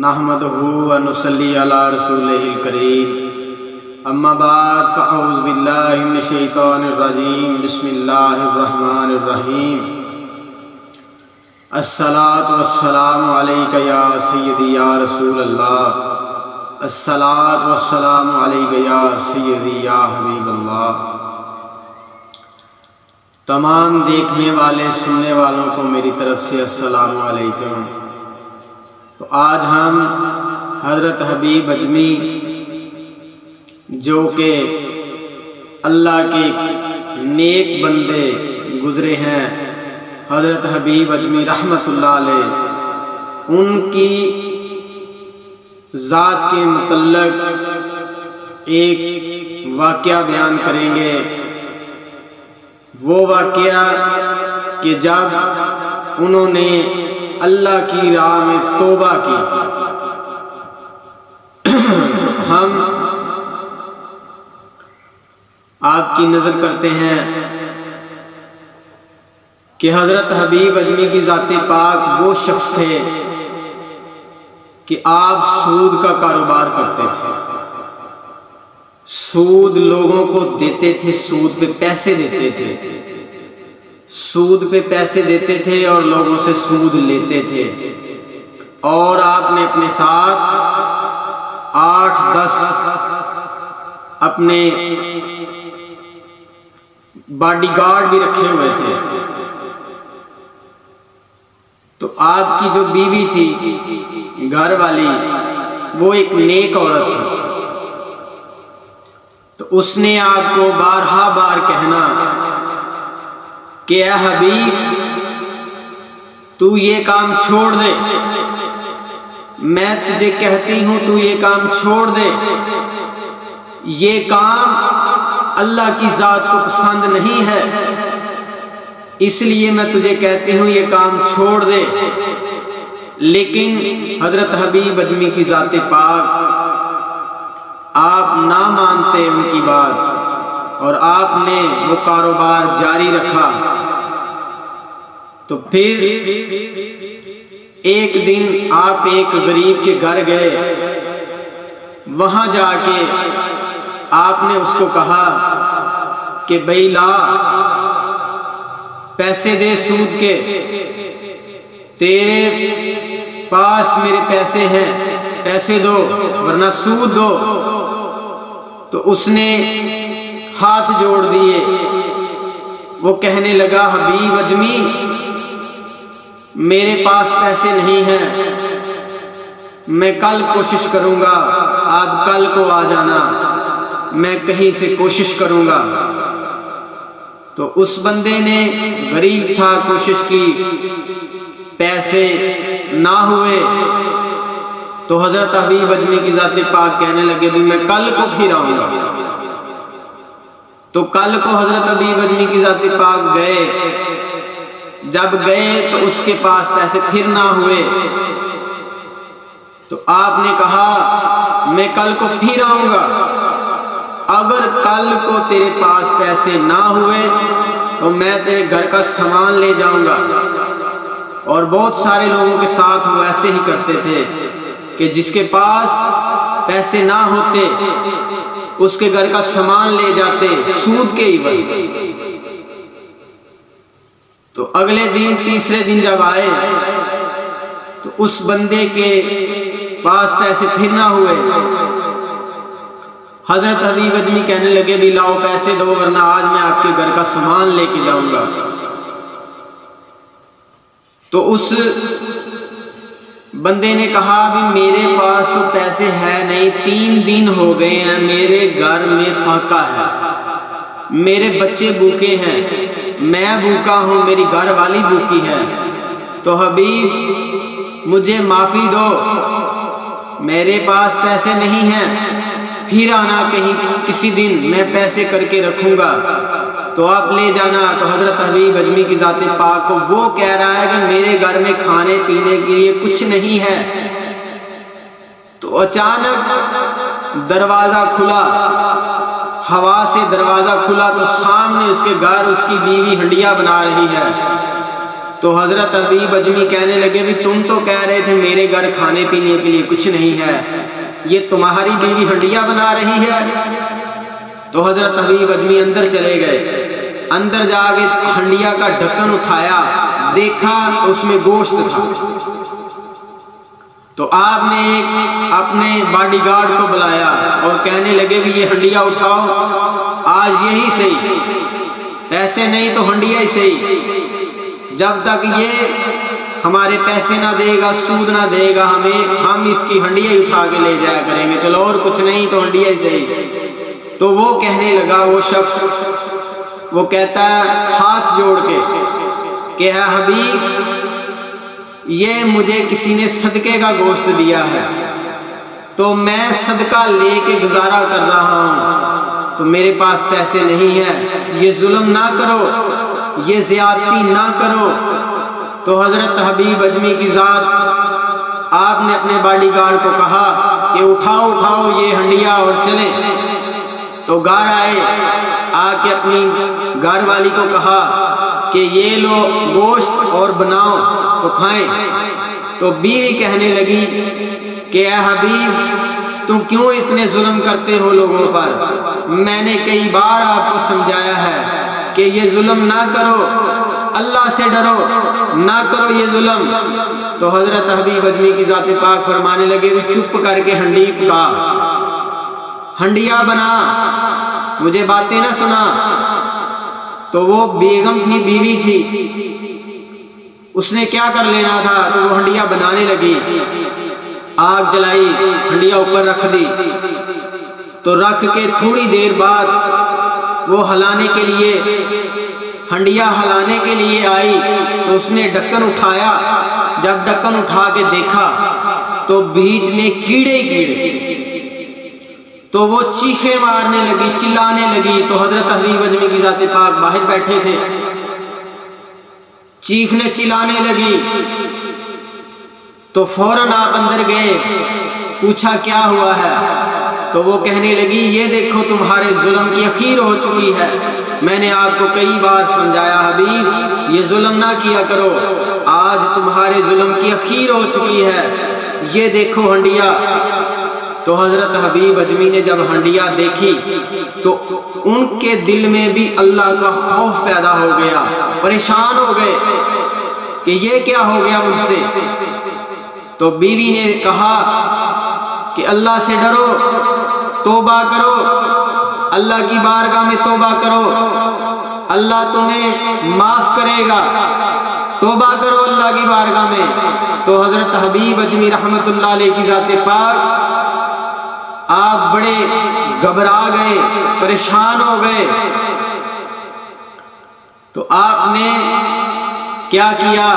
نحمدہ و نصلی علی رسولہ الکریم اما بعد فاعوذ باللہ من الشیطان الرجیم بسم اللہ الرحمن الرحیم الصلاۃ والسلام علیک یا سیدی یا رسول اللہ الصلاۃ والسلام علیک یا سیدی یا حبیب اللہ۔ تمام دیکھنے والے سننے والوں کو میری طرف سے السلام علیکم۔ تو آج ہم حضرت حبیب اجمی جو کہ اللہ کے نیک بندے گزرے ہیں، حضرت حبیب اجمی رحمۃ اللہ علیہ، ان کی ذات کے متعلق ایک واقعہ بیان کریں گے۔ وہ واقعہ کہ جب انہوں نے اللہ کی راہ میں توبہ کی۔ ہم آپ کی نظر کرتے ہیں کہ حضرت حبیب اجمی کی ذات پاک وہ شخص تھے کہ آپ سود کا کاروبار کرتے تھے، سود لوگوں کو دیتے تھے، سود پہ پیسے دیتے تھے، سود پہ پیسے دیتے تھے اور لوگوں سے سود لیتے تھے۔ اور آپ نے اپنے ساتھ 8-10 اپنے باڈی گارڈ بھی رکھے ہوئے تھے۔ تو آپ کی جو بیوی تھی گھر والی، وہ ایک نیک عورت تھی۔ تو اس نے آپ کو بارہا بار کہنا کہ اے حبیب، تو یہ کام چھوڑ دے، میں تجھے کہتی ہوں تو یہ کام چھوڑ دے، یہ کام اللہ کی ذات کو پسند نہیں ہے، اس لیے میں تجھے کہتی ہوں یہ کام چھوڑ دے۔ لیکن حضرت حبیب اجمی کی ذات پاک، آپ نہ مانتے ان کی بات اور آپ نے وہ کاروبار جاری رکھا۔ تو پھر ایک دن آپ ایک غریب کے گھر گئے، وہاں جا کے آپ نے اس کو کہا کہ بھائی لا پیسے دے سود کے، تیرے پاس میرے پیسے ہیں، پیسے دو ورنہ سود دو۔ تو اس نے ہاتھ جوڑ دیے۔ وہ کہنے لگا حبیب اجمی، میرے پاس پیسے نہیں ہیں، میں کل کوشش کروں گا، آپ کل کو آ جانا، میں کہیں سے کوشش کروں گا۔ تو اس بندے نے، غریب تھا، کوشش کی، پیسے نہ ہوئے۔ تو حضرت حبیب اجمی کی ذات پاک کہنے لگے بھی میں کل کو پھر آؤں گا۔ تو کل کو حضرت حبیب اجمی کی ذات پاک گئے۔ جب گئے تو اس کے پاس پیسے پھر نہ ہوئے۔ تو آپ نے کہا میں کل کو پھر آؤں گا، اگر کل کو تیرے پاس پیسے نہ ہوئے تو میں تیرے گھر کا سامان لے جاؤں گا۔ اور بہت سارے لوگوں کے ساتھ وہ ایسے ہی کرتے تھے کہ جس کے پاس پیسے نہ ہوتے اس کے گھر کا سامان لے جاتے سود کے عوض۔ تو اگلے دن، تیسرے دن جب آئے تو اس بندے کے پاس پیسے پھر نہ ہوئے۔ حضرت حبیب اجمی کہنے لگے بھی لاؤ پیسے دو ورنہ آج میں آپ کے گھر کا سامان لے کے جاؤں گا۔ تو اس بندے نے کہا بھی میرے پاس تو پیسے ہے نہیں، 3 دن ہو گئے ہیں، میرے گھر میں فاقہ ہے، میرے بچے بھوکے ہیں، میں بھوکا ہوں، میری گھر والی بھوکی ہے۔ تو حبیب مجھے معافی دو، میرے پاس پیسے نہیں ہیں، پھر آنا کہیں کسی دن، میں پیسے کر کے رکھوں گا تو آپ لے جانا۔ تو حضرت حبیب اجمی کی ذات پاک کو وہ کہہ رہا ہے کہ میرے گھر میں کھانے پینے کے لیے کچھ نہیں ہے۔ تو اچانک دروازہ کھلا، ہوا سے دروازہ کھلا تو سامنے اس کے گھر اس کی بیوی ہنڈیا بنا رہی ہے۔ تو حضرت حبیب اجمی کہنے لگے بھی تم تو کہہ رہے تھے میرے گھر کھانے پینے کے لیے کچھ نہیں ہے، یہ تمہاری بیوی ہنڈیا بنا رہی ہے؟ تو حضرت حبیب اجمی اندر چلے گئے، اندر جا کے ہنڈیا کا ڈھکن اٹھایا، دیکھا اس میں گوشت تھا۔ تو آپ نے ایک اپنے باڈی گارڈ کو بلایا اور کہنے لگے بھی یہ ہنڈیا اٹھاؤ، آج یہی صحیح، پیسے نہیں تو ہنڈیا ہی صحیح، جب تک یہ ہمارے پیسے نہ دے گا، سود نہ دے گا ہمیں، ہم اس کی ہنڈیا ہی اٹھا کے لے جایا کریں گے، چلو اور کچھ نہیں تو ہنڈیا ہی صحیح۔ تو وہ کہنے لگا، وہ شخص وہ کہتا ہے ہاتھ جوڑ کے کہ اے حبیب، یہ مجھے کسی نے صدقے کا گوشت دیا ہے تو میں صدقہ لے کے گزارا کر رہا ہوں، تو میرے پاس پیسے نہیں ہیں، یہ ظلم نہ کرو، یہ زیادتی نہ کرو۔ تو حضرت حبیب اجمی کی ذات، آپ نے اپنے باڈی گارڈ کو کہا کہ اٹھاؤ اٹھاؤ یہ ہنڈیا اور چلیں۔ تو گھر آئے، آ کے اپنی گھر والی کو کہا کہ یہ لو گوشت اور بناؤ تو کھائیں۔ تو بیوی کہنے لگی کہ اے حبیب، تم کیوں اتنے ظلم کرتے ہو لوگوں پر؟ میں نے کئی بار آپ کو سمجھایا ہے کہ یہ ظلم نہ کرو، اللہ سے ڈرو، نہ کرو یہ ظلم۔ تو حضرت حبیب اجمی کی ذات پاک فرمانے لگے بھی چپ کر کے ہنڈی پکا، ہنڈیا بنا، مجھے باتیں نہ سنا۔ تو وہ بیگم تھی، بیوی تھی، اس نے کیا کر لینا تھا، تو وہ ہنڈیا بنانے لگی، آگ جلائی، ہنڈیا اوپر رکھ دی، تو رکھ کے تھوڑی دیر بعد وہ ہلانے کے لیے، ہنڈیا ہلانے کے لیے آئی، تو اس نے ڈھکن اٹھایا، جب ڈھکن اٹھا کے دیکھا تو بیچ میں کیڑے کیڑے، تو وہ چیخیں مارنے لگی، چلانے لگی۔ تو حضرت حبیب اجمی کی ذات پاک باہر بیٹھے تھے، چیخنے چلانے لگی، تو فوراً آپ اندر گئے، پوچھا کیا ہوا ہے؟ تو وہ کہنے لگی یہ دیکھو تمہارے ظلم کی اخیر ہو چکی ہے، میں نے آپ کو کئی بار سمجھایا حبیب یہ ظلم نہ کیا کرو، آج تمہارے ظلم کی اخیر ہو چکی ہے، یہ دیکھو ہنڈیا۔ تو حضرت حبیب اجمی نے جب ہنڈیا دیکھی تو ان کے دل میں بھی اللہ کا خوف پیدا ہو گیا، پریشان ہو گئے کہ یہ کیا ہو گیا مجھ سے۔ تو بیوی نے کہا کہ اللہ سے ڈرو، توبہ کرو، اللہ کی بارگاہ میں توبہ کرو، اللہ تمہیں معاف کرے گا، توبہ کرو اللہ کی بارگاہ میں۔ تو حضرت حبیب اجمی رحمت اللہ علیہ کی ذات پاک آپ بڑے گھبرا گئے، پریشان ہو گئے۔ تو آپ نے کیا کیا؟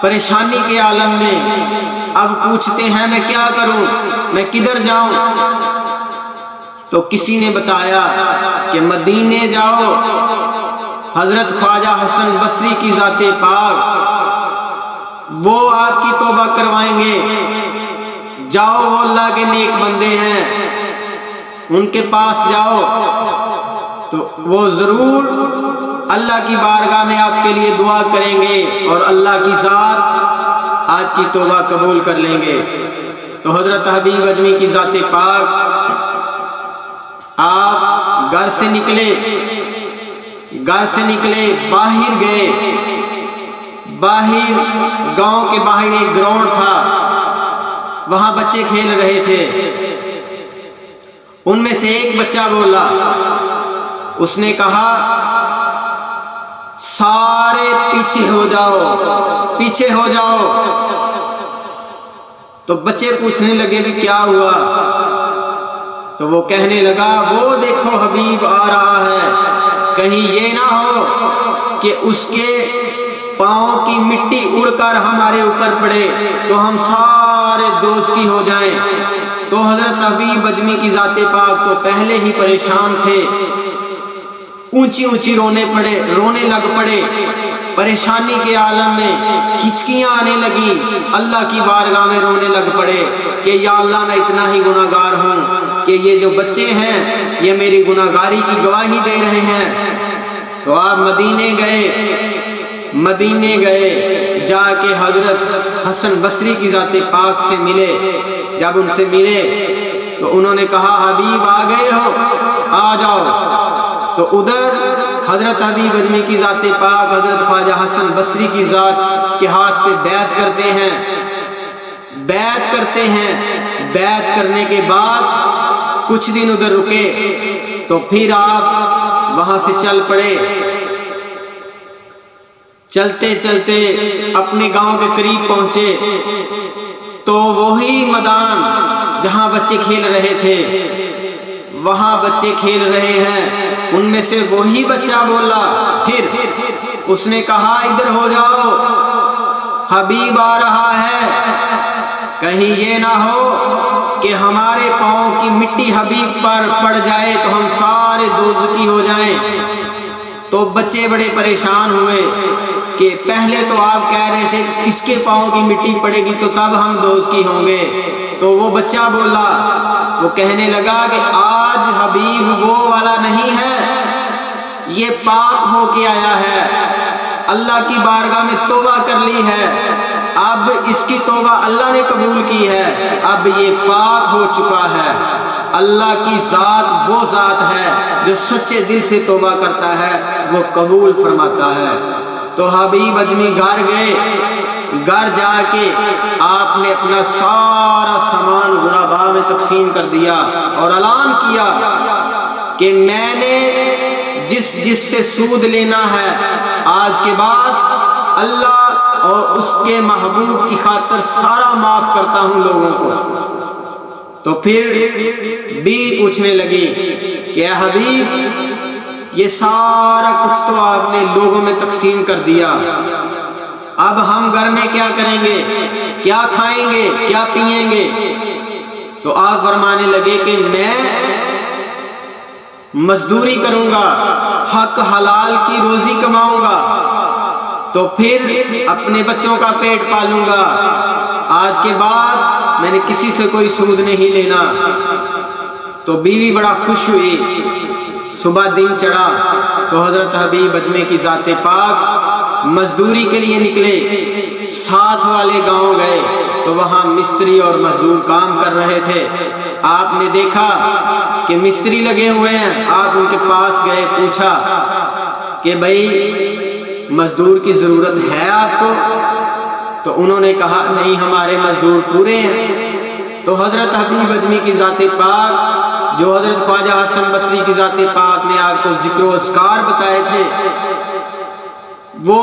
پریشانی کے عالم میں اب پوچھتے ہیں میں کیا کروں، میں کدھر جاؤں؟ تو کسی نے بتایا کہ مدینے جاؤ، حضرت خواجہ حسن بصری کی ذات پاک وہ آپ کی توبہ کروائیں گے، جاؤ، وہ اللہ کے نیک بندے ہیں، ان کے پاس جاؤ، تو وہ ضرور اللہ کی بارگاہ میں آپ کے لیے دعا کریں گے اور اللہ کی ذات آپ کی توبہ قبول کر لیں گے۔ تو حضرت حبیب اجمی کی ذات پاک آپ گھر سے نکلے، باہر گئے، باہر گاؤں کے باہر ایک گراؤنڈ تھا، وہاں بچے کھیل رہے تھے، ان میں سے ایک بچہ بولا، اس نے کہا سارے پیچھے ہو جاؤ، پیچھے ہو جاؤ۔ تو بچے پوچھنے لگے بھی کیا ہوا؟ تو وہ کہنے لگا وہ دیکھو حبیب آ رہا ہے، کہیں یہ نہ ہو کہ اس کے پاؤں کی مٹی اڑ کر ہمارے اوپر پڑے تو ہم سارے دوزخی ہو جائیں۔ تو حضرت حبیب اجمی کی ذات پاک تو پہلے ہی پریشان تھے، اونچی اونچی رونے لگ پڑے، پریشانی کے عالم میں ہچکیاں آنے لگی، اللہ کی بارگاہ میں رونے لگ پڑے کہ یا اللہ میں اتنا ہی گناہگار ہوں کہ یہ جو بچے ہیں یہ میری گناہگاری کی گواہی دے رہے ہیں۔ تو آپ مدینے گئے، مدینے گئے، جا کے حضرت حسن بصری کی ذات پاک سے ملے۔ جب ان سے ملے تو انہوں نے کہا حبیب آ گئے ہو، آ جاؤ۔ تو ادھر حضرت حبیب اجمی کی ذات پاک حضرت خواجہ حسن بصری کی ذات کے ہاتھ پہ بیعت کرتے ہیں، بیعت کرتے ہیں۔ بیعت کرنے کے بعد کچھ دن ادھر رکے تو پھر آپ وہاں سے چل پڑے۔ چلتے چلتے اپنے گاؤں کے قریب پہنچے تو وہی میدان جہاں بچے کھیل رہے تھے، وہاں بچے کھیل رہے ہیں، ان میں سے وہی بچہ بولا۔ پھر اس نے کہا ادھر ہو جاؤ، حبیب آ رہا ہے، کہیں یہ نہ ہو کہ ہمارے پاؤں کی مٹی حبیب پر پڑ جائے تو ہم سارے دوزخی ہو جائیں۔ تو بچے بڑے پریشان ہوئے کہ پہلے تو آپ کہہ رہے تھے کس کے پاؤں کی مٹی پڑے گی تو تب ہم دوزخی ہوں گے۔ تو وہ بچہ بولا، وہ کہنے لگا کہ آج حبیب وہ والا نہیں ہے، یہ پاک ہو کے آیا ہے، اللہ کی بارگاہ میں توبہ کر لی ہے، اب اس کی توبہ اللہ نے قبول کی ہے، اب یہ پاک ہو چکا ہے۔ اللہ کی ذات وہ ذات ہے جو سچے دل سے توبہ کرتا ہے وہ قبول فرماتا ہے۔ تو حبیب اجمی گھر گئے، گھر جا کے آپ نے اپنا سارا سامان غرباء میں تقسیم کر دیا اور اعلان کیا کہ میں نے جس جس سے سود لینا ہے آج کے بعد اللہ اور اس کے محبوب کی خاطر سارا معاف کرتا ہوں لوگوں کو۔ تو پھر بھی پوچھنے لگی کہ اے حبیب یہ سارا کچھ تو آپ نے لوگوں میں تقسیم کر دیا، اب ہم گھر میں کیا کریں گے، کیا کھائیں گے، کیا پئیں گے؟ تو آپ فرمانے لگے کہ میں مزدوری کروں گا، حق حلال کی روزی کماؤں گا، تو پھر اپنے بچوں کا پیٹ پالوں گا، آج کے بعد میں نے کسی سے کوئی سود نہیں لینا۔ تو بیوی بڑا خوش ہوئی۔ صبح دن چڑھا تو حضرت حبیب اجمی کی ذات پاک مزدوری کے لیے نکلے، ساتھ والے گاؤں گئے تو وہاں مستری اور مزدور کام کر رہے تھے۔ آپ نے دیکھا کہ مستری لگے ہوئے ہیں، آپ ان کے پاس گئے، پوچھا کہ بھائی مزدور کی ضرورت ہے آپ کو؟ تو انہوں نے کہا نہیں ہمارے مزدور پورے ہیں۔ تو حضرت حبیب اجمی کی ذات پاک جو حضرت خواجہ حسن بصری کی ذات پاک نے آپ کو ذکر و اذکار بتائے تھے، وہ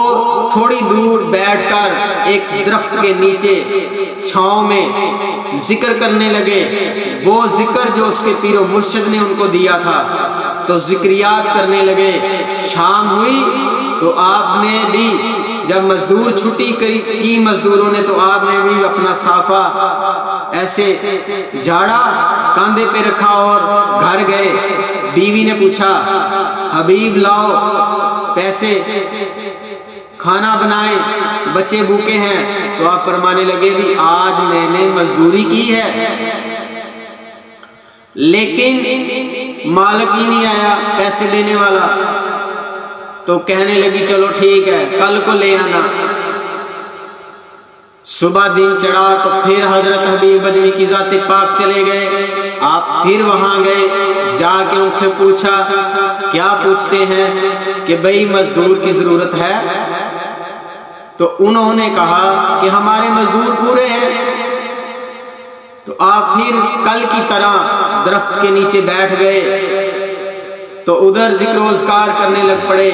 تھوڑی دور بیٹھ کر ایک درخت کے نیچے چھاؤں میں ذکر کرنے لگے، وہ ذکر جو اس کے پیر و مرشد نے ان کو دیا تھا۔ تو ذکریات کرنے لگے۔ شام ہوئی تو آپ نے بھی جب مزدور چھٹی کی مزدوروں نے تو آپ نے بھی اپنا صافہ ایسے جھاڑا، کاندھے پہ رکھا اور گھر گئے۔ بیوی نے پوچھا حبیب لاؤ پیسے، کھانا بنائے، بچے بھوکے ہیں۔ تو آپ فرمانے لگے بھی آج میں نے مزدوری کی ہے لیکن مالک ہی نہیں آیا پیسے دینے والا۔ تو کہنے لگی چلو ٹھیک ہے کل کو لے آنا۔ صبح دن چڑھا تو پھر حضرت حبیب اجمی کی ذات پاک چلے گئے۔ آپ پھر وہاں گئے، جا کے ان سے پوچھا کیا پوچھتے ہیں کہ بھئی مزدور کی ضرورت ہے؟ تو انہوں نے کہا کہ ہمارے مزدور پورے ہیں۔ تو آپ پھر کل کی طرح درخت کے نیچے بیٹھ گئے تو ادھر ذکر و اذکار کرنے لگ پڑے۔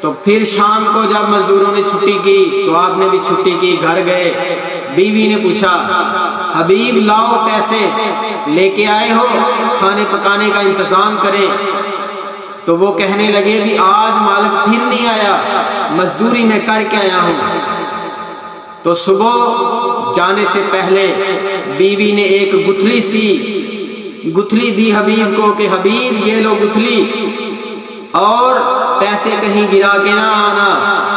تو پھر شام کو جب مزدوروں نے چھٹی کی تو آپ نے بھی چھٹی کی، گھر گئے۔ بیوی نے پوچھا حبیب لاؤ پیسے، لے کے آئے ہو، کھانے پکانے کا انتظام کریں۔ تو وہ کہنے لگے بھی آج مالک پھر نہیں آیا، مزدوری میں کر کے آیا ہوں۔ تو صبح جانے سے پہلے بیوی نے ایک گتھلی دی حبیب کو کہ حبیب یہ لو گتھلی، اور پیسے کہیں گرا کے نہ آنا،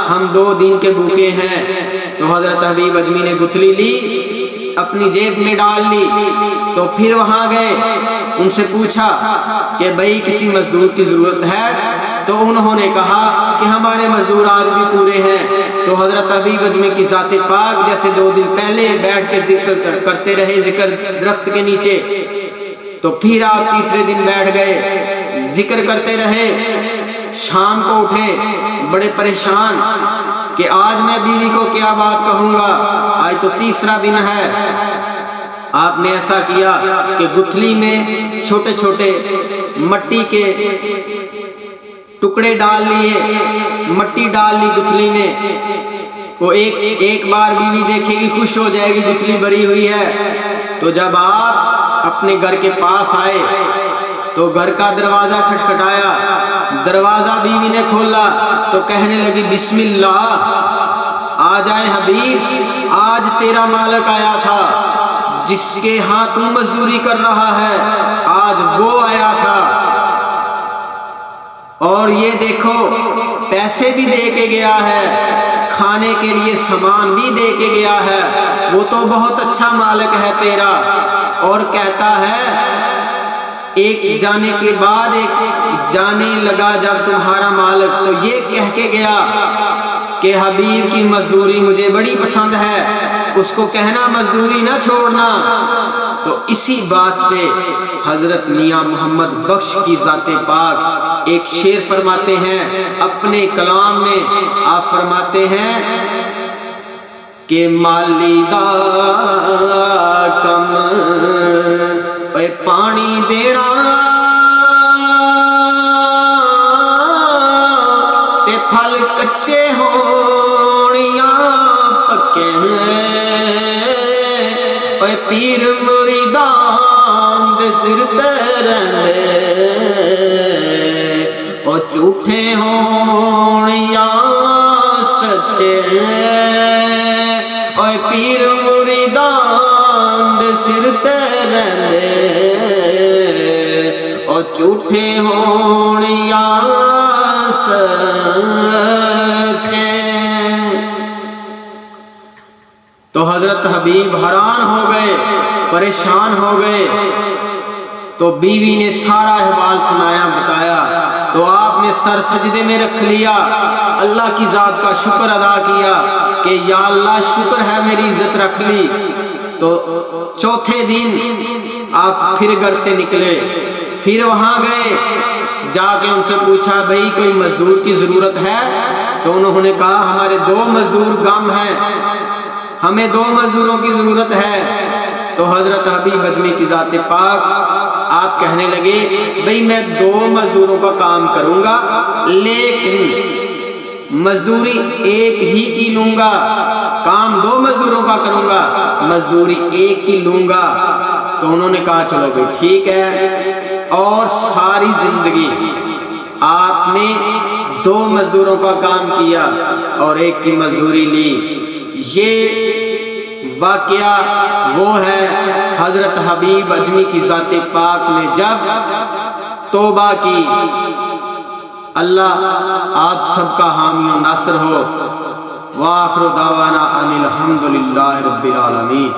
ہم 2 دن کے بھوکے ہیں۔ تو حضرت حبیب اجمی نے گتھلی لی، اپنی جیب میں ڈال لی۔ تو پھر وہاں گئے، ان سے پوچھا کہ بھئی کسی مزدور کی ضرورت ہے؟ تو انہوں نے کہا کہ ہمارے مزدور آج بھی پورے ہیں۔ تو حضرت حبیب اجمی کی ذات پاک جیسے 2 دن پہلے بیٹھ کے ذکر کرتے رہے ذکر درخت کے نیچے، تو پھر آپ تیسرے دن بیٹھ گئے ذکر کرتے رہے۔ شام کو اٹھے بڑے پریشان کہ آج میں بیوی کو کیا بات کہوں گا، آج تو تیسرا دن ہے۔ آپ نے ایسا کیا کہ گتھلی میں چھوٹے چھوٹے مٹی کے ٹکڑے ڈال لیے، مٹی ڈال لی گتھلی میں۔ وہ ایک بار بیوی دیکھے گی خوش ہو جائے گی گتھلی بھری ہوئی ہے۔ تو جب آپ اپنے گھر کے پاس آئے تو گھر کا دروازہ کھٹکھٹایا، دروازہ بیوی نے کھولا تو کہنے لگی بسم اللہ، آ جائے حبیب، آج تیرا مالک آیا تھا جس کے ہاں تو مزدوری کر رہا ہے، آج وہ آیا تھا، اور یہ دیکھو پیسے بھی دے کے گیا ہے، کھانے کے لیے سامان بھی دے کے گیا ہے، وہ تو بہت اچھا مالک ہے تیرا۔ اور کہتا ہے ایک جانے کے بعد ایک جانے لگا جب تمہارا مالک، تو یہ کہہ کے گیا کہ حبیب کی مزدوری مجھے بڑی پسند ہے، اس کو کہنا مزدوری نہ چھوڑنا۔ تو اسی بات پہ حضرت میاں محمد بخش کی ذات پاک ایک شعر فرماتے ہیں اپنے کلام میں۔ آپ فرماتے ہیں کہ مالی دا کم اے پانی دینا تے پھل کچے ہونیاں پکے ہیں، اے پیر مریدان دے سر تے رہندے او جھوٹے ہونیاں سچے، اے پیر مریدان دے سر تے رہندے او جھوٹے ہونیاں سچے۔ تو حضرت حبیب حیران ہو گئے، پریشان ہو گئے۔ تو بیوی نے سارا احوال سنایا، بتایا، تو آپ نے سر سجدے میں رکھ لیا، اللہ کی ذات کا شکر ادا کیا کہ یا اللہ شکر ہے میری عزت رکھ لی۔ تو چوتھے دن آپ پھر گھر سے نکلے، پھر وہاں گئے، جا کے ان سے پوچھا بھئی کوئی مزدور کی ضرورت ہے؟ تو انہوں نے کہا ہمارے 2 مزدور کم ہیں، ہمیں 2 مزدوروں کی ضرورت ہے۔ تو حضرت حبیب اجمی کی ذات پاک آپ کہنے لگے بھئی میں 2 مزدوروں کا کام کروں گا، لیکن مزدوری ایک ہی کی لوں گا، کام 2 مزدوروں کا کروں گا، مزدوری ایک کی لوں گا۔ تو انہوں نے کہا چلو بھئی ٹھیک ہے۔ اور ساری زندگی آپ نے 2 مزدوروں کا کام کیا اور ایک کی مزدوری لی۔ یہ واقعہ وہ ہے حضرت حبیب اجمی کی ذات پاک نے جب توبہ کی۔ اللہ آپ سب کا حامی و ناصر ہو۔ وآخر دعوانا ان الحمدللہ رب العالمین۔